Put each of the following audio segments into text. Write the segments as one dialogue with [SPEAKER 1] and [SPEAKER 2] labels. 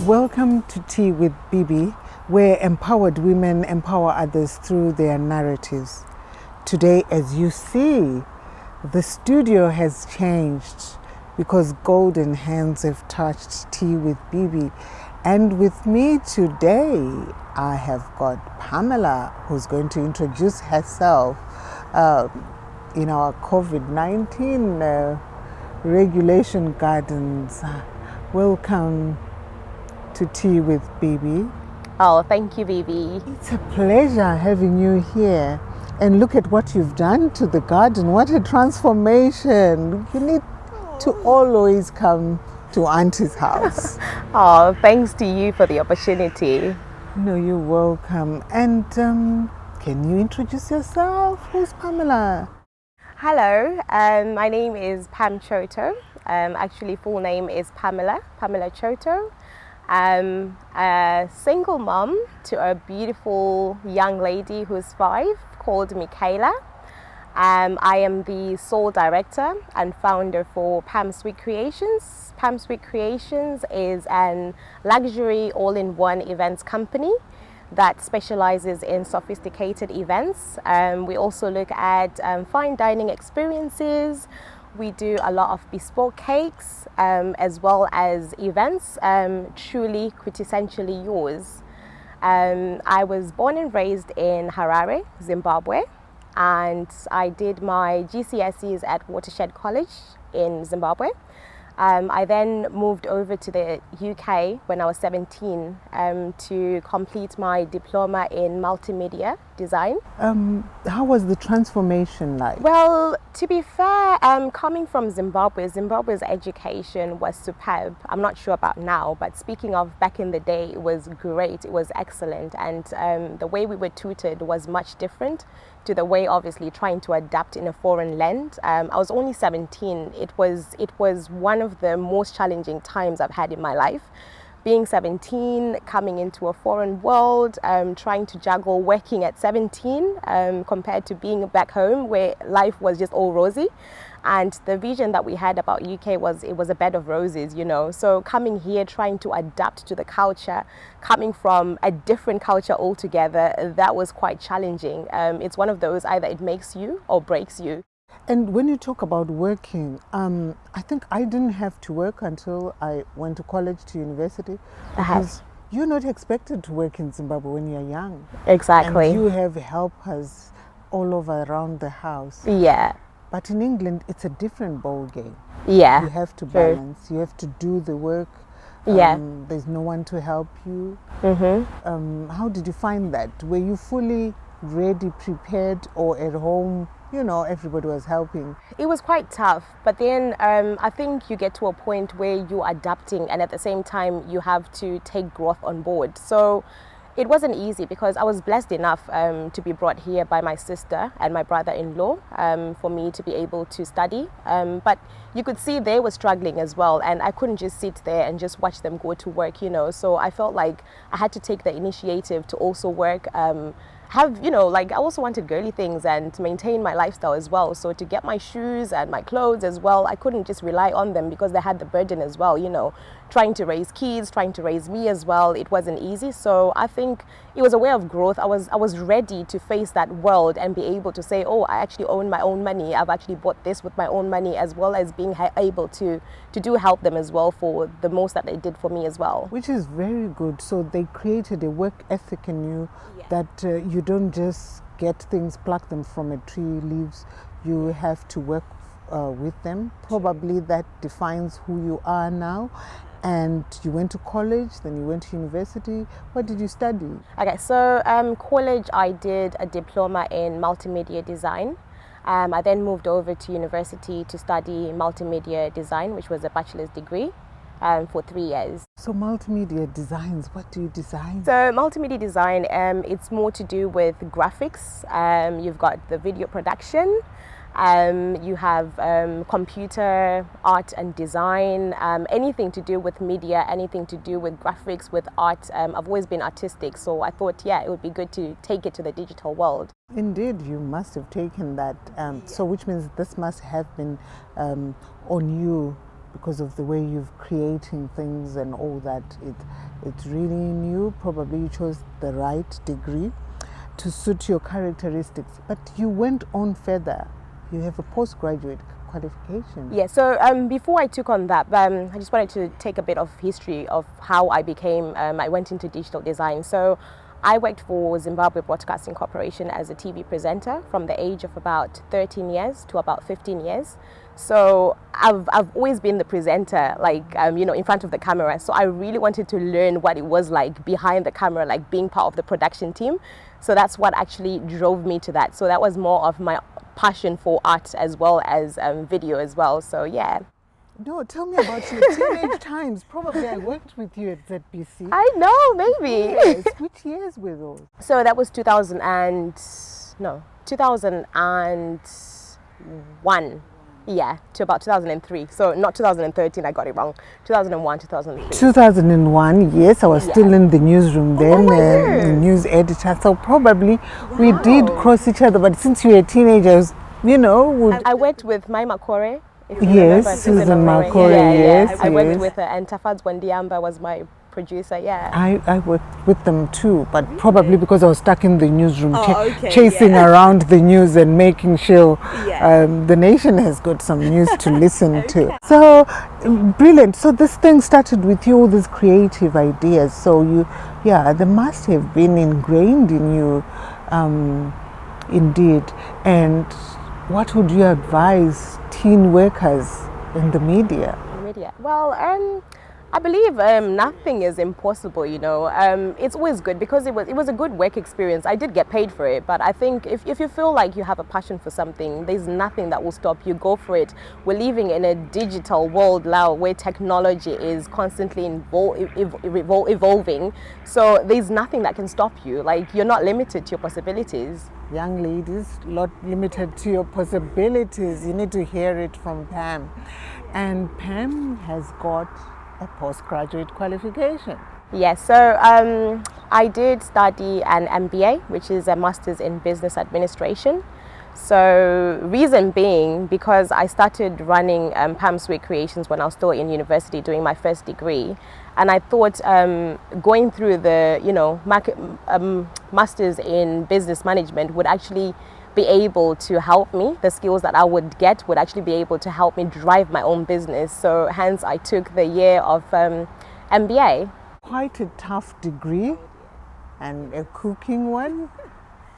[SPEAKER 1] Welcome to Tea with Bibi, where empowered women empower others through their narratives. Today, as you see, the studio has changed because golden hands have touched Tea with Bibi. And with me today, I have got Pamela, who's going to introduce herself in our COVID-19 regulation gardens. Welcome to Tea with Bibi.
[SPEAKER 2] Oh, thank you, Bibi.
[SPEAKER 1] It's a pleasure having you here. And look at what you've done to the garden. What a transformation. You need to always come to Auntie's house.
[SPEAKER 2] Oh, thanks to you for the opportunity.
[SPEAKER 1] No, you're welcome. And can you introduce yourself? Who's Pamela?
[SPEAKER 2] Hello, my name is Pam Choto. Actually, full name is Pamela Choto. I'm a single mom to a beautiful young lady who's 5 called Michaela. I am the sole director and founder for Pam Sweet Creations. Pam Sweet Creations is an luxury all-in-one events company that specializes in sophisticated events. We also look at fine dining experiences. We do a lot of bespoke cakes as well as events, truly quintessentially yours. I was born and raised in Harare, Zimbabwe, and I did my GCSEs at Watershed College in Zimbabwe. I then moved over to the UK when I was 17 to complete my diploma in multimedia design.
[SPEAKER 1] How was the transformation like?
[SPEAKER 2] Well, to be fair, coming from Zimbabwe's education was superb. I'm not sure about now, but speaking of back in the day, it was great, it was excellent. And the way we were tutored was much different to the way obviously trying to adapt in a foreign land. I was only 17. It was one of the most challenging times I've had in my life. Being 17, coming into a foreign world, trying to juggle working at 17 compared to being back home where life was just all rosy. And the vision that we had about UK was it was a bed of roses, you know. So coming here, trying to adapt to the culture, coming from a different culture altogether, that was quite challenging. It's one of those, either it makes you or breaks you.
[SPEAKER 1] And when you talk about working, I think I didn't have to work until I went to college, to university, because you're not expected to work in Zimbabwe when you're young.
[SPEAKER 2] Exactly.
[SPEAKER 1] And you have helpers all over around the house.
[SPEAKER 2] Yeah.
[SPEAKER 1] But in England, it's a different ball game.
[SPEAKER 2] Yeah.
[SPEAKER 1] You have to balance. You have to do the work.
[SPEAKER 2] Yeah.
[SPEAKER 1] There's no one to help you.
[SPEAKER 2] Mm-hmm.
[SPEAKER 1] How did you find that? Were you fully ready, prepared, or at home, you know, everybody was helping?
[SPEAKER 2] It was quite tough, but then I think you get to a point where you're adapting, and at the same time you have to take growth on board. So it wasn't easy because I was blessed enough to be brought here by my sister and my brother-in-law for me to be able to study. But you could see they were struggling as well, and I couldn't just sit there and just watch them go to work, you know. So I felt like I had to take the initiative to also work. I also wanted girly things and to maintain my lifestyle as well. So to get my shoes and my clothes as well, I couldn't just rely on them because they had the burden as well, you know, trying to raise kids, trying to raise me as well. It wasn't easy. So I think it was a way of growth. I was ready to face that world and be able to say, oh, I actually own my own money. I've actually bought this with my own money, as well as being able to do help them as well for the most that they did for me as well.
[SPEAKER 1] Which is very good. So they created a work ethic in you, that you don't just get things, pluck them from a tree, leaves. You have to work with them. Probably that defines who you are now. And you went to college, then you went to university. What did you study?
[SPEAKER 2] Okay, so college, I did a diploma in multimedia design. I then moved over to university to study multimedia design, which was a bachelor's degree. For 3 years.
[SPEAKER 1] So multimedia designs, what do you design?
[SPEAKER 2] So multimedia design, it's more to do with graphics. You've got the video production. You have computer art and design, anything to do with media, anything to do with graphics, with art. I've always been artistic, so I thought, it would be good to take it to the digital world.
[SPEAKER 1] Indeed, you must have taken that. So which means this must have been on you because of the way you've creating things and all that. It's really new. Probably you chose the right degree to suit your characteristics. But you went on further. You have a postgraduate qualification.
[SPEAKER 2] Yeah, so before I took on that, I just wanted to take a bit of history of how I went into digital design. So I worked for Zimbabwe Broadcasting Corporation as a TV presenter from the age of about 13 years to about 15 years. So I've always been the presenter, like, in front of the camera. So I really wanted to learn what it was like behind the camera, like being part of the production team. So that's what actually drove me to that. So that was more of my passion for art as well as video as well. So yeah.
[SPEAKER 1] No, tell me about your teenage times. Probably I worked with you at ZBC.
[SPEAKER 2] I know, maybe.
[SPEAKER 1] Yes. Which years were those?
[SPEAKER 2] So that was 2001. Yeah, to about 2003. So not 2013, I got it wrong. 2001, 2003.
[SPEAKER 1] 2001, yes, I was still in the newsroom then,
[SPEAKER 2] the
[SPEAKER 1] news editor. So probably we did cross each other, but since you were teenagers,
[SPEAKER 2] I worked with Mai Makore. If you remember,
[SPEAKER 1] Susan Makore,
[SPEAKER 2] yes. I worked with her, and Tafaz Wendiamba was my producer, yeah.
[SPEAKER 1] I worked with them too, but probably because I was stuck in the newsroom chasing around the news and making sure the nation has got some news to listen to. So brilliant. So this thing started with you, all these creative ideas. So they must have been ingrained in you, indeed. And what would you advise teen workers in the media?
[SPEAKER 2] Well, I believe nothing is impossible, It's always good because it was a good work experience. I did get paid for it, but I think if you feel like you have a passion for something, there's nothing that will stop you. Go for it. We're living in a digital world now where technology is constantly evolving. So there's nothing that can stop you. Like, you're not limited to your possibilities.
[SPEAKER 1] Young ladies, not limited to your possibilities. You need to hear it from Pam. And Pam has got a postgraduate qualification.
[SPEAKER 2] Yes, so I did study an MBA, which is a Master's in Business Administration. So reason being, because I started running Pam Sweet Creations when I was still in university doing my first degree, and I thought going through the Master's in Business Management would actually be able to help me. The skills that I would get would actually be able to help me drive my own business. So hence I took the year of MBA.
[SPEAKER 1] Quite a tough degree and a cooking one.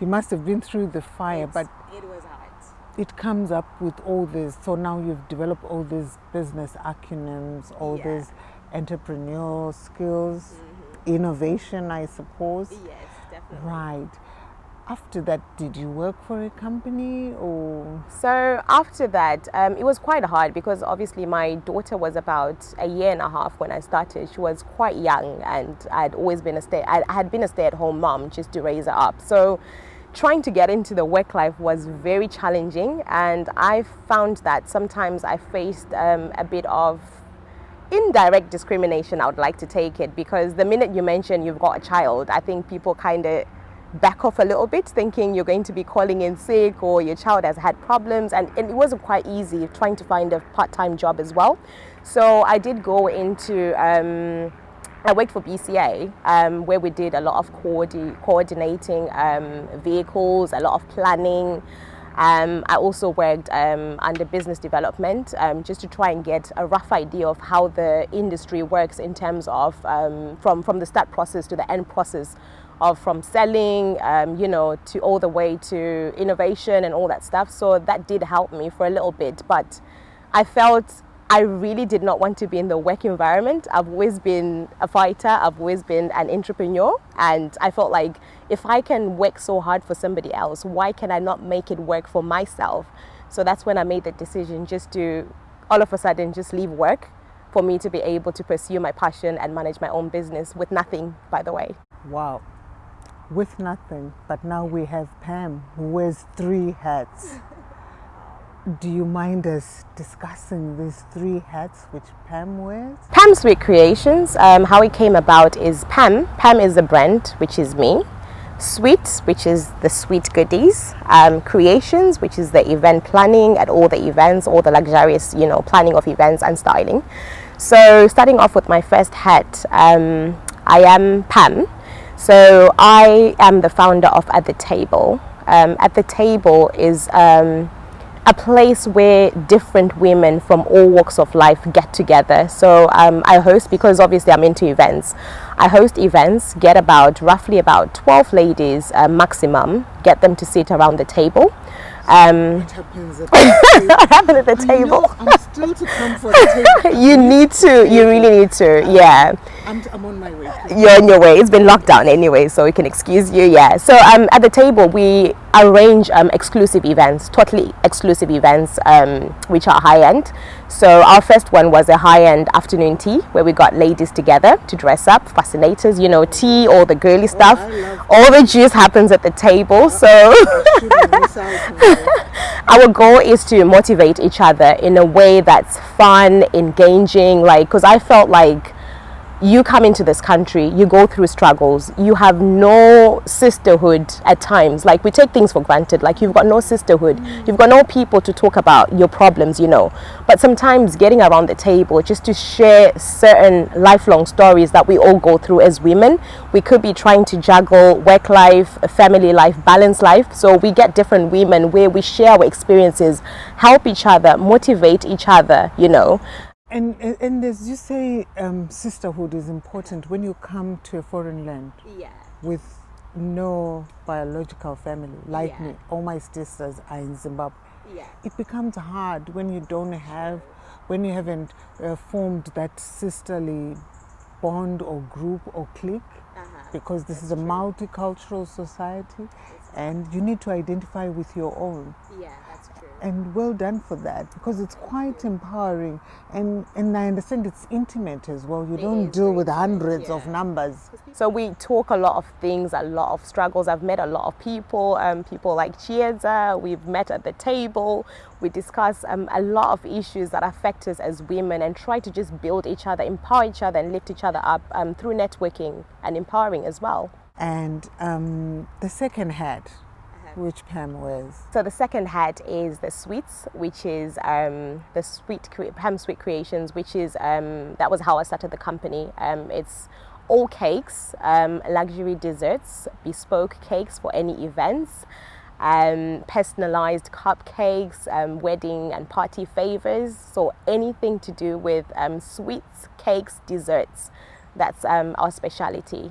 [SPEAKER 1] You must have been through the fire, but
[SPEAKER 2] it was hard.
[SPEAKER 1] It comes up with all this. So now you've developed all these business acronyms, all these entrepreneurial skills, innovation, I suppose.
[SPEAKER 2] Yes, definitely.
[SPEAKER 1] Right. After that, did you work for a company or?
[SPEAKER 2] So after that, it was quite hard because obviously my daughter was about a year and a half when I started. She was quite young, and I had been a stay-at-home mom just to raise her up. So trying to get into the work life was very challenging, and I found that sometimes I faced a bit of indirect discrimination, I would like to take it, because the minute you mention you've got a child, I think people kind of back off a little bit, thinking you're going to be calling in sick or your child has had problems, and it wasn't quite easy trying to find a part-time job as well. So I did go into I worked for BCA, where we did a lot of coordinating vehicles, a lot of planning. I also worked under business development, just to try and get a rough idea of how the industry works in terms of from the start process to the end process, of from selling, to all the way to innovation and all that stuff. So that did help me for a little bit, but I felt I really did not want to be in the work environment. I've always been a fighter, I've always been an entrepreneur, and I felt like if I can work so hard for somebody else, why can I not make it work for myself? So that's when I made the decision just to all of a sudden just leave work for me to be able to pursue my passion and manage my own business with nothing, by the way.
[SPEAKER 1] Wow, with nothing. But now we have Pam, who wears 3 hats. Do you mind us discussing these 3 hats which Pam wears?
[SPEAKER 2] Pam Sweet Creations, how it came about is Pam. Pam is the brand, which is me. Sweet, which is the sweet goodies, Creations, which is the event planning at all the events, all the luxurious, planning of events and styling. So starting off with my first hat, I am Pam. So I am the founder of At the Table. At the Table is a place where different women from all walks of life get together. So I host, because obviously I'm into events, I host events, get roughly about 12 ladies maximum, get them to sit around the table.
[SPEAKER 1] What happens at the table?
[SPEAKER 2] What happened at the table?
[SPEAKER 1] Know, I'm still to come for the table.
[SPEAKER 2] You need to, you really need to, yeah.
[SPEAKER 1] I'm on my way.
[SPEAKER 2] You're on your way. It's been locked down anyway, so we can excuse you, yeah. So at the table, we arrange exclusive events, totally exclusive events, which are high-end. So our first one was a high-end afternoon tea, where we got ladies together to dress up, fascinators, tea, all the girly stuff. All the juice happens at the table, so our goal is to motivate each other in a way that's fun, engaging, because I felt like you come into this country, you go through struggles, you have no sisterhood at times. Like, we take things for granted, like you've got no sisterhood, you've got no people to talk about your problems, But sometimes getting around the table just to share certain lifelong stories that we all go through as women. We could be trying to juggle work life, family life, balance life. So we get different women where we share our experiences, help each other, motivate each other,
[SPEAKER 1] And as you say, sisterhood is important when you come to a foreign land with no biological family, like me. All my sisters are in Zimbabwe. It becomes hard when you haven't formed that sisterly bond or group or clique, because this is a multicultural society, and you need to identify with your own. And well done for that, because it's quite empowering, and I understand it's intimate as well. You don't deal with hundreds of numbers.
[SPEAKER 2] So we talk a lot of things, a lot of struggles. I've met a lot of people, people like Chieza. We've met at the table. We discuss a lot of issues that affect us as women, and try to just build each other, empower each other, and lift each other up through networking and empowering as well.
[SPEAKER 1] And the second hat, which Pam wears.
[SPEAKER 2] So the second hat is the sweets, which is Pam Sweet Creations, which is that was how I started the company. It's all cakes, luxury desserts, bespoke cakes for any events, personalized cupcakes, wedding and party favors. So anything to do with sweets, cakes, desserts. That's our speciality.